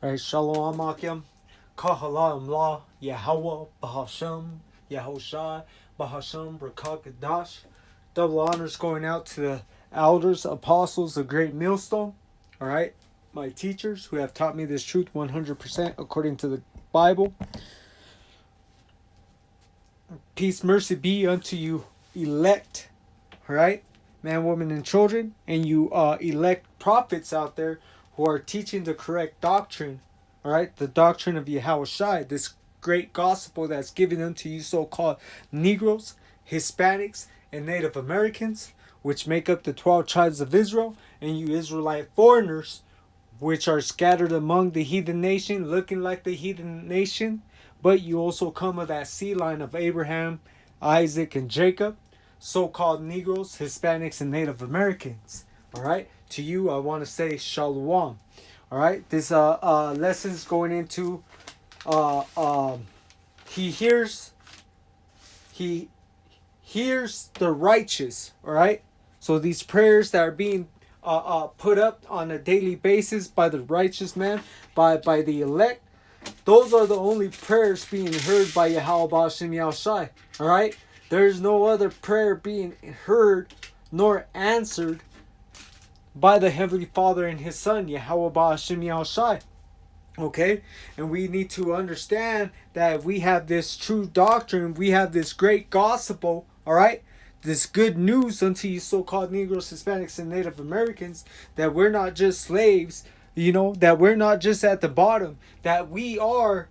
All right, Shalom Akim. Kahala Imla, Yahweh, Bahasham, Yahushai, Bahasham, Rakakadash. Double honors going out to the elders, apostles, the great millstone. All right, my teachers who have taught me this truth 100% according to the Bible. Peace, mercy be unto you, elect. All right, man, woman, and children, and you elect prophets out there who are teaching the correct doctrine. All right, the doctrine of Yahushai, this great gospel that's given unto you so-called Negroes, Hispanics, and Native Americans, which make up the 12 tribes of Israel, and you Israelite foreigners, which are scattered among the heathen nation, looking like the heathen nation, but you also come of that seed line of Abraham, Isaac, and Jacob, so-called Negroes, Hispanics, and Native Americans. All right, to you, I want to say Shalom. All right, this lesson's going into he hears the righteous. All right, so these prayers that are being put up on a daily basis by the righteous man, by the elect, those are the only prayers being heard by Yahweh Ba'ashem Yahushai. All right, there's no other prayer being heard nor answered by the Heavenly Father and His Son, Yahweh Ba'ashem Yahushai. Okay? And we need to understand that we have this true doctrine, we have this great gospel, all right? This good news unto you so-called Negroes, Hispanics, and Native Americans, that we're not just slaves, that we're not just at the bottom, that we are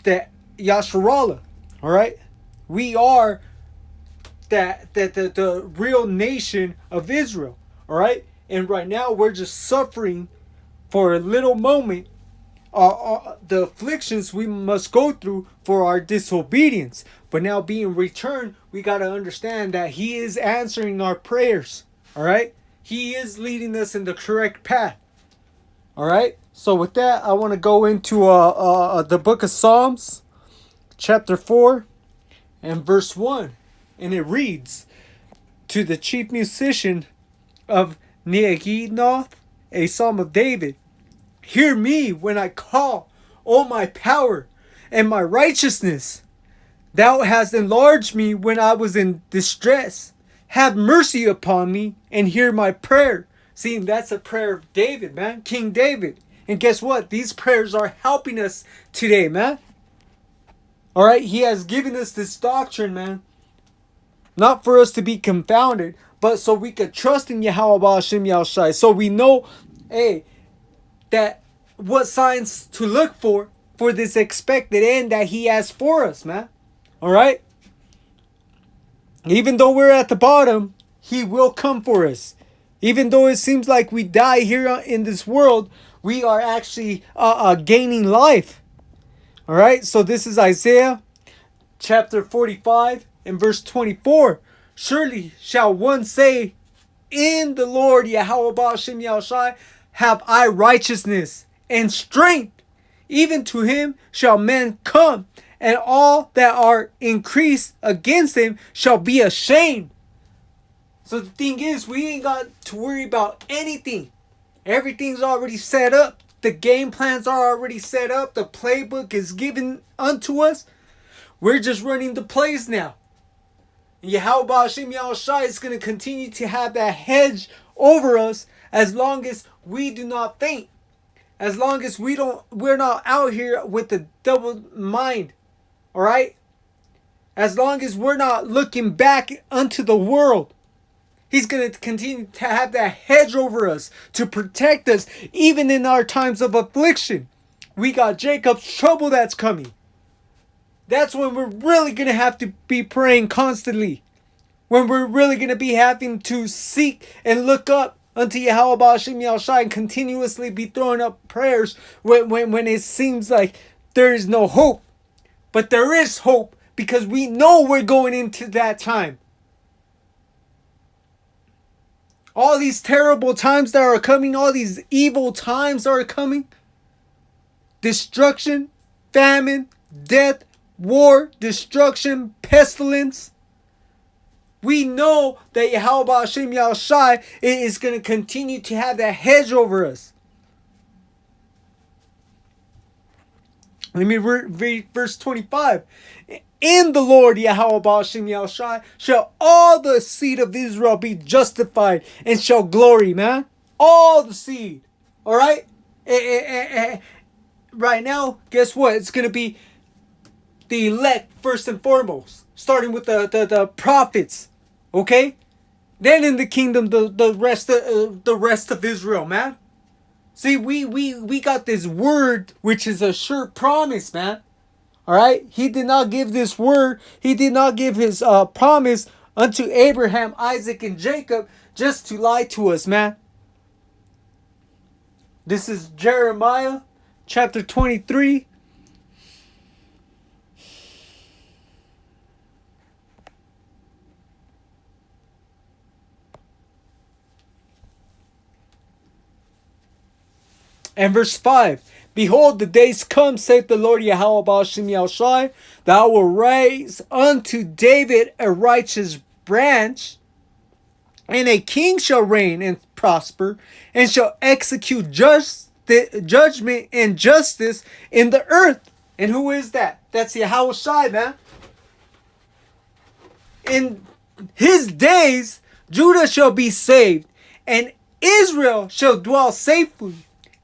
the Yasharallah, all right? We are the real nation of Israel. All right, and right now we're just suffering for a little moment. The afflictions we must go through for our disobedience, but now being returned, we got to understand that He is answering our prayers. All right, He is leading us in the correct path. All right. So with that, I want to go into the book of Psalms, chapter 4, and verse 1, and it reads, "To the chief musician of Neaginoth, a psalm of David. Hear me when I call, O my power and my righteousness. Thou hast enlarged me when I was in distress. Have mercy upon me and hear my prayer." See, that's a prayer of David, man, King David. And guess what? These prayers are helping us today, man. All right, He has given us this doctrine, man. Not for us to be confounded, but so we could trust in Yahweh Ba'ashem Yahushai. So we know, hey, that what signs to look for this expected end that He has for us, man. All right? Even though we're at the bottom, He will come for us. Even though it seems like we die here in this world, we are actually gaining life. All right? So this is Isaiah chapter 45 and verse 24. "Surely shall one say, in the Lord Yahweh Ba'ashem Yahushai have I righteousness and strength. Even to Him shall men come, and all that are increased against Him shall be ashamed." So the thing is, we ain't got to worry about anything. Everything's already set up. The game plans are already set up. The playbook is given unto us. We're just running the plays now. Yahweh Ba'ashem Yahushai is going to continue to have that hedge over us as long as we do not faint. As long as we're not out here with a double mind. All right? As long as we're not looking back unto the world. He's going to continue to have that hedge over us to protect us even in our times of affliction. We got Jacob's trouble that's coming. That's when we're really going to have to be praying constantly. When we're really going to be having to seek and look up unto Yahweh Ba'ashem Yahushai and continuously be throwing up prayers when it seems like there is no hope. But there is hope because we know we're going into that time. All these terrible times that are coming, all these evil times that are coming, destruction, famine, death, war, destruction, pestilence. We know that Yahweh Ba'ashem Yahushai is going to continue to have that hedge over us. Let me read verse 25. In the Lord Yahweh Ba'ashim Yahushai shall all the seed of Israel be justified and shall glory, man. All the seed. All right? Right now, guess what? It's going to be the elect first and foremost. Starting with the prophets. Okay? Then in the kingdom, the rest of Israel, man. See, we got this word, which is a sure promise, man. All right, he did not give this word. He did not give his promise unto Abraham, Isaac, and Jacob just to lie to us, man. This is Jeremiah chapter 23. And verse 5. Behold, the days come, saith the Lord Yahweh Ba'ashim Yahushai, that I will raise unto David a righteous branch, and a king shall reign and prosper, and shall execute judgment and justice in the earth. And who is that? That's Yahushai, man. In his days, Judah shall be saved, and Israel shall dwell safely.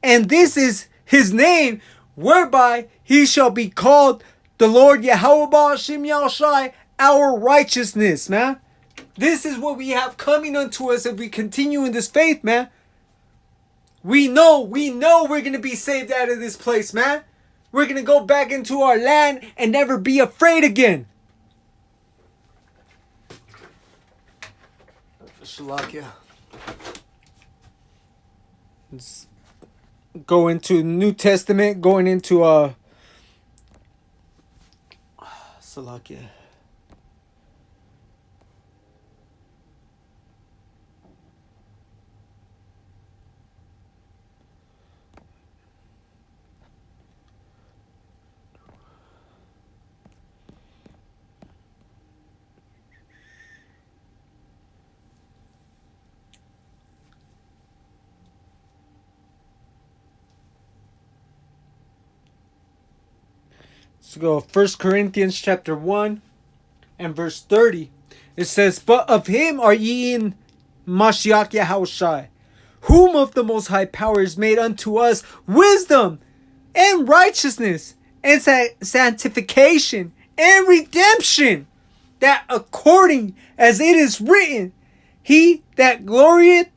And this is his name, whereby he shall be called the Lord Yahweh Ba'ashim Yahushai, our righteousness, man. This is what we have coming unto us if we continue in this faith, man. We know we're going to be saved out of this place, man. We're going to go back into our land and never be afraid again. Shalakia. Let's go into New Testament, going into Salakia. Let's go 1 Corinthians chapter 1 and verse 30. It says, but of him are ye in Mashiach Yahushai, whom of the Most High Power is made unto us wisdom and righteousness and sanctification and redemption, that according as it is written, he that glorieth,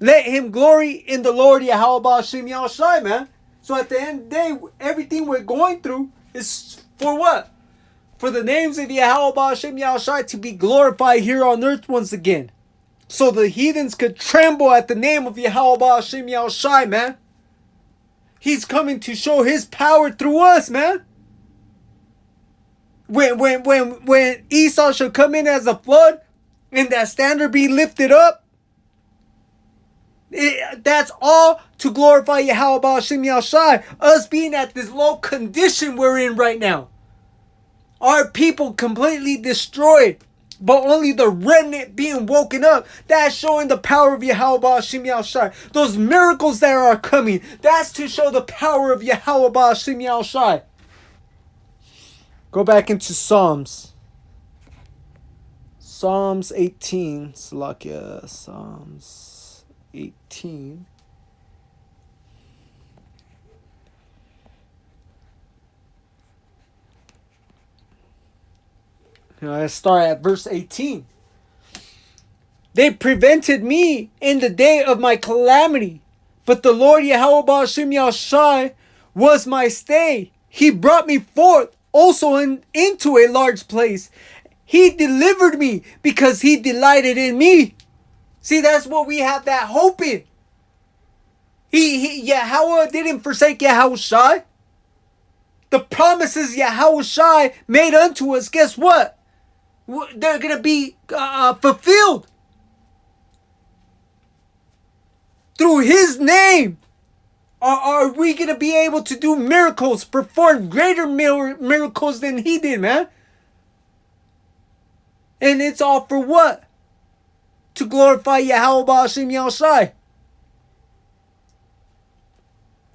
let him glory in the Lord Yahweh Ba'ashim Yahushai, man. So at the end of the day, everything we're going through is for what? For the names of Yahweh Ba'ashim Yahushai to be glorified here on earth once again. So the heathens could tremble at the name of Yahweh Ba'ashim Yahushai, man. He's coming to show his power through us, man. When Esau shall come in as a flood and that standard be lifted up, that's all to glorify Yahweh Ba'ashim Yahushai. Us being at this low condition we're in right now. Our people completely destroyed, but only the remnant being woken up. That's showing the power of Yahweh Ba'ashim Yahushai. Those miracles that are coming, that's to show the power of Yahweh Ba'ashim Yahushai. Go back into Psalms. Psalms 18. Salakia. Psalms 18. I start at verse 18. They prevented me in the day of my calamity, but the Lord Yahweh Ba'ashim Yahushai was my stay. He brought me forth also into a large place. He delivered me because he delighted in me. See, that's what we have that hope in. Yahweh didn't forsake Yahushai. The promises Yahushai made unto us, guess what? They're going to be fulfilled. Through his name, are we going to be able to do miracles, perform greater miracles than he did, man? And it's all for what? To glorify Yahweh Ba'ashim Yahushai.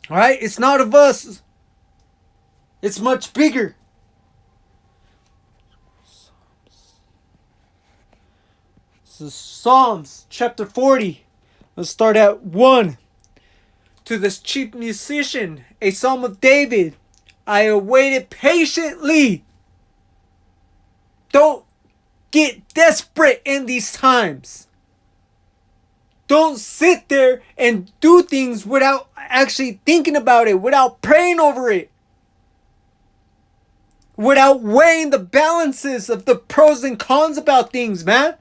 Alright? It's not of us. It's much bigger. This is Psalms chapter 40. Let's start at 1. To this chief musician, a psalm of David. I awaited patiently. Don't get desperate in these times. Don't sit there and do things without actually thinking about it, without praying over it, without weighing the balances of the pros and cons about things, man.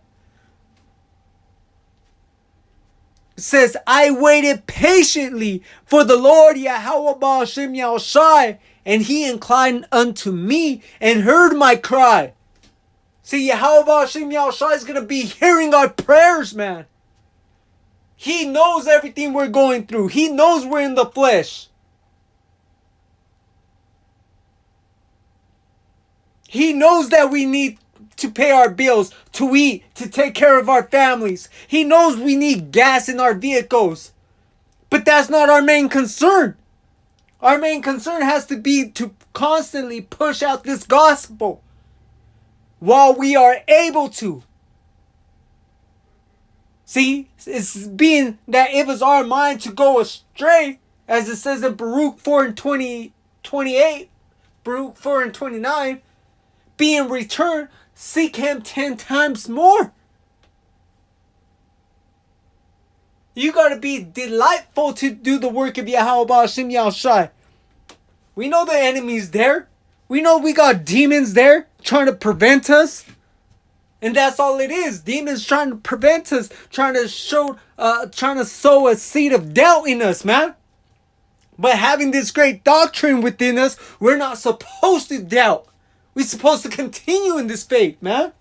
It says, I waited patiently for the Lord Yahweh Ba'ashem Yahushai, and he inclined unto me and heard my cry. See, Yahweh Ba'ashem Yahushai is going to be hearing our prayers, man. He knows everything we're going through. He knows we're in the flesh. He knows that we need to pay our bills, to eat, to take care of our families. He knows we need gas in our vehicles. But that's not our main concern. Our main concern has to be to constantly push out this gospel while we are able to. See, it's being that it was our mind to go astray, as it says in Baruch 4 and 28, Baruch 4 and 29, being returned, seek him 10 times more. You got to be delightful to do the work of Yahweh Ba'ashem Yahushai. We know the enemy's there. We know we got demons there trying to prevent us. And that's all it is. Demons trying to prevent us, trying to sow a seed of doubt in us, man. But having this great doctrine within us, we're not supposed to doubt. We're supposed to continue in this faith, man.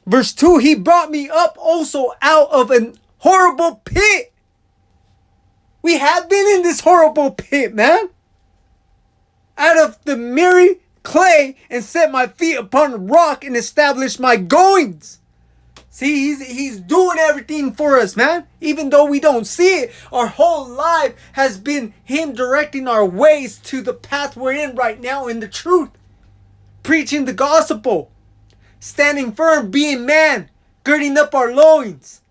Verse 2, he brought me up also out of an horrible pit. We have been in this horrible pit, man. Out of the miry clay and set my feet upon a rock and established my goings. See, he's doing everything for us, man. Even though we don't see it, our whole life has been him directing our ways to the path we're in right now in the truth. Preaching the gospel. Standing firm, being man, girding up our loins.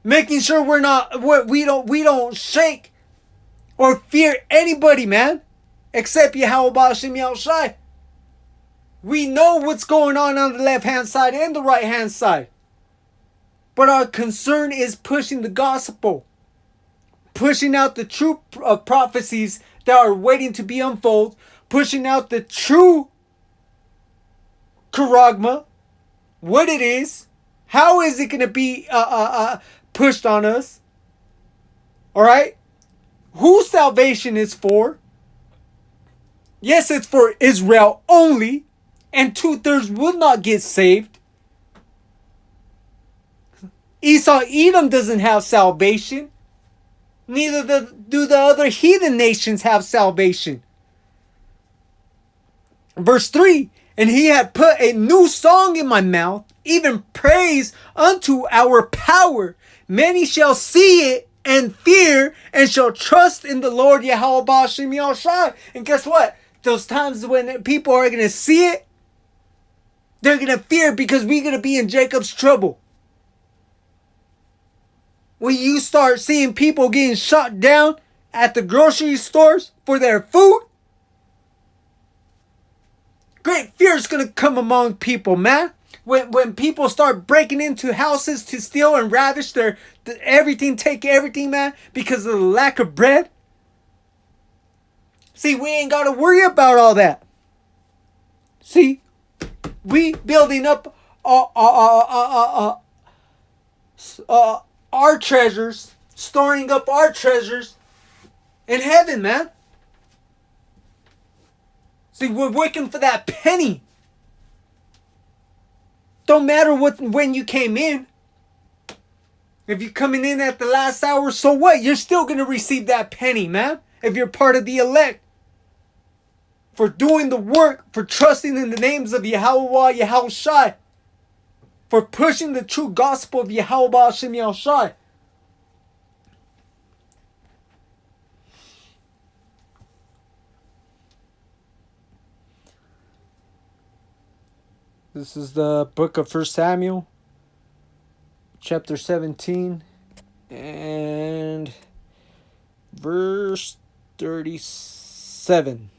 Making sure we don't shake or fear anybody, man. Except Yahweh Ba'ashem Yahushai. We know what's going on the left-hand side and the right-hand side. But our concern is pushing the gospel. Pushing out the true prophecies that are waiting to be unfolded. Pushing out the true charagma. What it is. How is it going to be pushed on us? Alright? Who salvation is for. Yes, it's for Israel only, and 2/3 will not get saved. Edom doesn't have salvation. Neither do the other heathen nations have salvation. Verse 3, and he had put a new song in my mouth, even praise unto our power. Many shall see it and fear, and shall trust in the Lord Yahweh Ba'ashem Yahushai. And guess what? Those times when people are going to see it, they're going to fear because we're going to be in Jacob's trouble. When you start seeing people getting shot down at the grocery stores for their food, great fear is going to come among people, man. When people start breaking into houses to steal and ravish everything, take everything, man, because of the lack of bread. See, we ain't got to worry about all that. See, we building up our treasures, storing up our treasures in heaven, man. See, we're working for that penny. Don't matter when you came in. If you're coming in at the last hour, so what? You're still going to receive that penny, man. If you're part of the elect. For doing the work, for trusting in the names of Yahweh Yahushai, for pushing the true gospel of Yahweh Ba'ashem Yahushai. This is the book of 1 Samuel, chapter 17, and verse 37.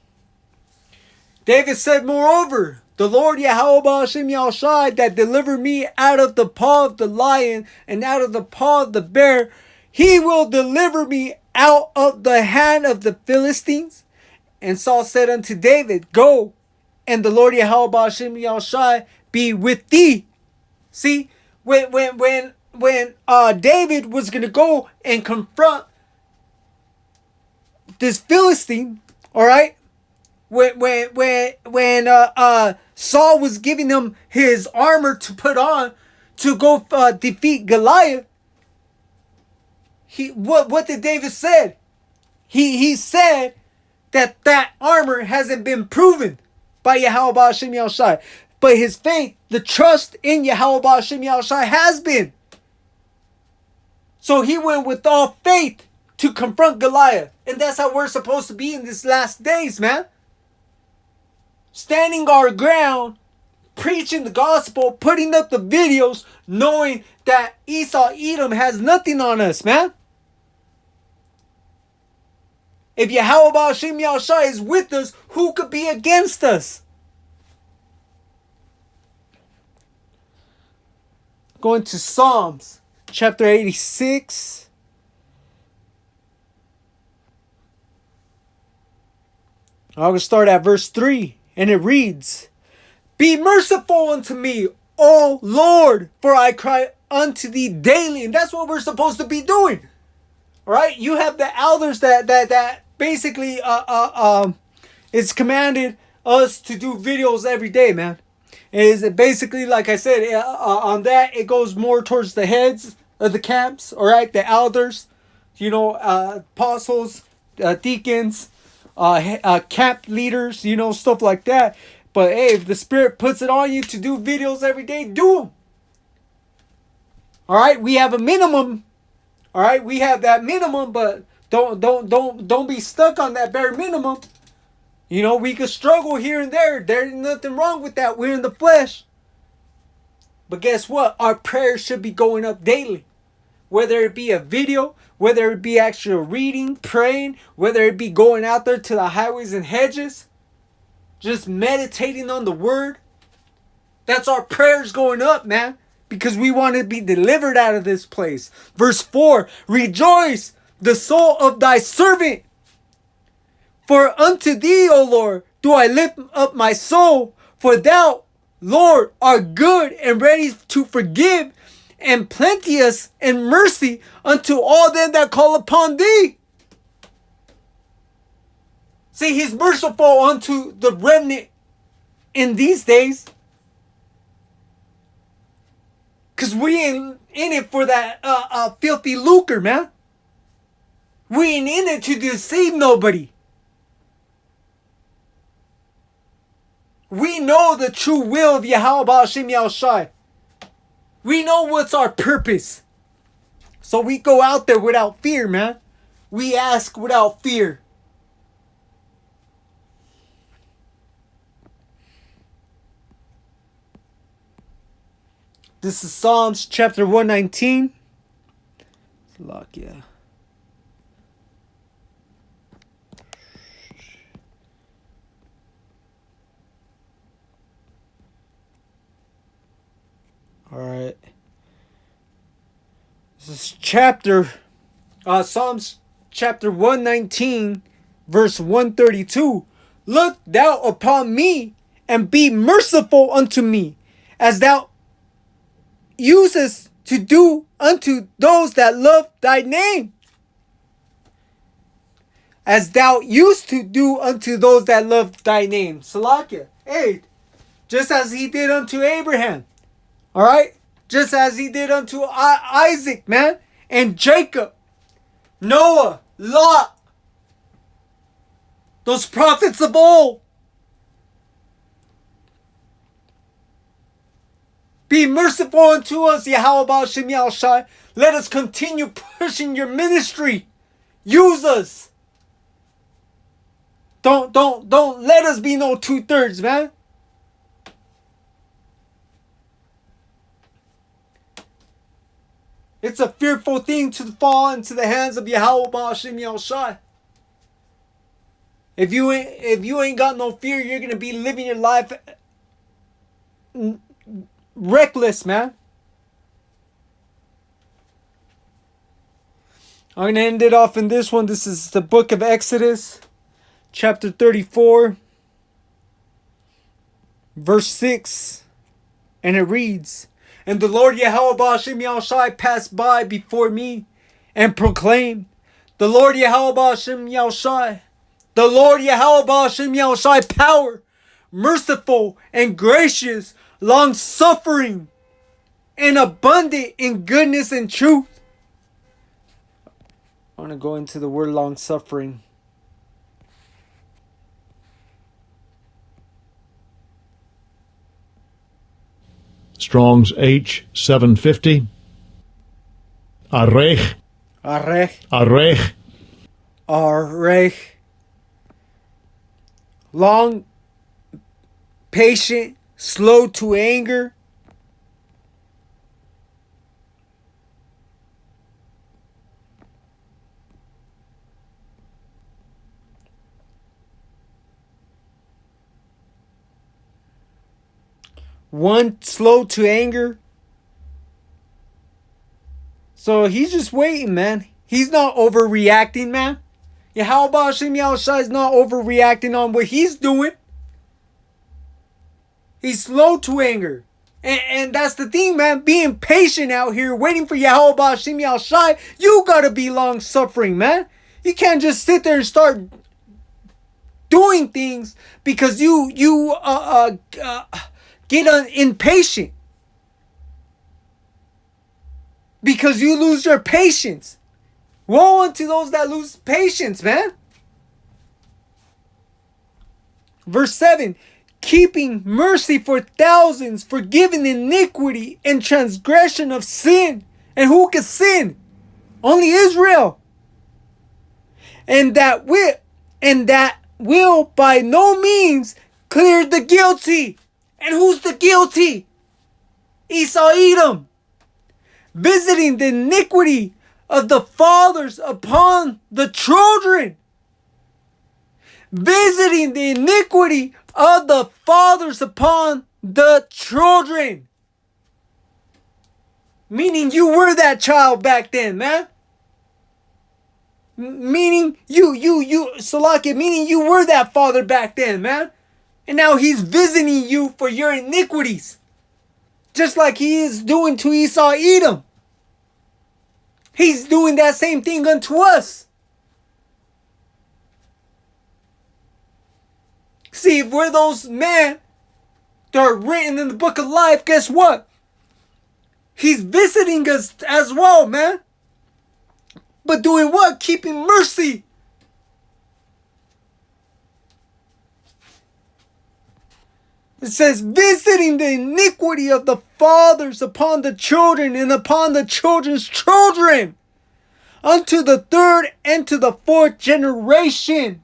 David said, moreover, the Lord Yahweh Hashem Yahushai that delivered me out of the paw of the lion and out of the paw of the bear, he will deliver me out of the hand of the Philistines. And Saul said unto David, go, and the Lord Yahweh Hashem Yahushai be with thee. See, when David was going to go and confront this Philistine, all right, when Saul was giving him his armor to put on to go defeat Goliath, what did David said? He said that armor hasn't been proven by Yahweh Hashem Yahushai, but his faith, the trust in Yahweh Hashem Yahushai has been. So he went with all faith to confront Goliath, and that's how we're supposed to be in these last days, man. Standing our ground, preaching the gospel, putting up the videos, knowing that Esau Edom has nothing on us, man. If Yahweh Hashem Yahushai is with us, who could be against us? Going to Psalms, chapter 86. I'm going to start at verse 3. And it reads, be merciful unto me, O Lord, for I cry unto thee daily. And that's what we're supposed to be doing. All right? You have the elders that basically it's commanded us to do videos every day, man. Is basically, like I said, on that, it goes more towards the heads of the camps, all right? The elders, apostles, deacons, camp leaders, stuff like that. But hey, if the Spirit puts it on you to do videos every day, do them. All right, we have a minimum. All right, we have that minimum, but don't be stuck on that bare minimum. We could struggle here and there. There's nothing wrong with that. We're in the flesh. But guess what? Our prayers should be going up daily. Whether it be a video, whether it be actual reading, praying, whether it be going out there to the highways and hedges, just meditating on the word. That's our prayers going up, man. Because we want to be delivered out of this place. Verse 4, rejoice the soul of thy servant. For unto thee, O Lord, do I lift up my soul. For thou, Lord, art good and ready to forgive, and plenteous in mercy unto all them that call upon thee. See, he's merciful unto the remnant in these days. Because we ain't in it for that filthy lucre, man. We ain't in it to deceive nobody. We know the true will of Yahweh Hashem Yahushai. We know what's our purpose. So we go out there without fear, man. We ask without fear. This is Psalms chapter 119. Salakia. All right. This is Psalms chapter 119, verse 132. Look thou upon me and be merciful unto me, as thou usest to do unto those that love thy name. As thou used to do unto those that love thy name. Salakia. Hey, just as he did unto Abraham. All right? Just as he did unto Isaac, man. And Jacob. Noah. Lot. Those prophets of old. Be merciful unto us, Yahweh Hashem Yahushai. Let us continue pushing your ministry. Use us. Don't let us be no 2/3, man. It's a fearful thing to fall into the hands of Yahweh Ba'ashim Yahushai. If you ain't got no fear, you're gonna be living your life reckless, man. I'm gonna end it off in this one. This is the book of Exodus, chapter 34, verse 6, and it reads, "And the Lord Yahweh Ba'ashim Yahushai passed by before me and proclaimed, the Lord Yahweh Ba'ashim Yahushai, the Lord Yahweh Ba'ashim Yahushai, power, merciful and gracious, long-suffering, and abundant in goodness and truth." I want to go into the word long-suffering. Strong's H 750. Arech. Arech. Arech. Arech. Long, patient, slow to anger. One, slow to anger. So he's just waiting, man. He's not overreacting, man. Yahweh Ba'ashim Yahushai is not overreacting on what he's doing. He's slow to anger. And that's the thing, man. Being patient out here, waiting for Yahweh Ba'ashim Yahushai, you gotta be long suffering, man. You can't just sit there and start doing things because you get impatient. Because you lose your patience. Woe unto those that lose patience, man. Verse 7. Keeping mercy for thousands, forgiving iniquity and transgression of sin. And who can sin? Only Israel. And that will by no means clear the guilty. And who's the guilty? Esau Edom. Visiting the iniquity of the fathers upon the children. Visiting the iniquity of the fathers upon the children. Meaning you were that child back then, man. Meaning Salakia, meaning you were that father back then, man. And now he's visiting you for your iniquities. Just like he is doing to Esau Edom. He's doing that same thing unto us. See, if we're those men that are written in the book of life, guess what? He's visiting us as well, man. But doing what? Keeping mercy. It says, visiting the iniquity of the fathers upon the children and upon the children's children, unto the third and to the fourth generation.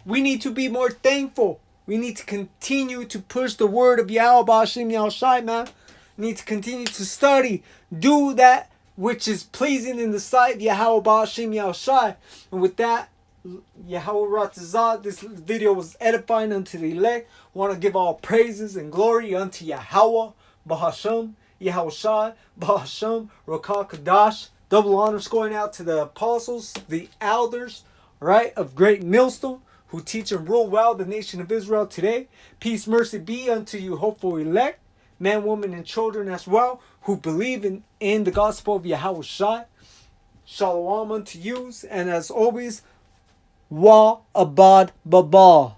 We need to be more thankful. We need to continue to push the word of Yahweh Ba'ashim Yahushai, man. We need to continue to study. Do that which is pleasing in the sight of Yahweh Ba'ashim Yahushai. And with that, Yahweh Ratazah, this video was edifying unto the elect. Want to give all praises and glory unto Yahweh Bahasham, Yahushai, Bahasham, Rokah Kadash. Double honors going out to the apostles, the elders, right, of Great Millstone, who teach and rule well the nation of Israel today. Peace, mercy be unto you, hopeful elect, men, women, and children as well, who believe in the gospel of Yahushai. Shalom unto you, and as always, Wa Abad Babal.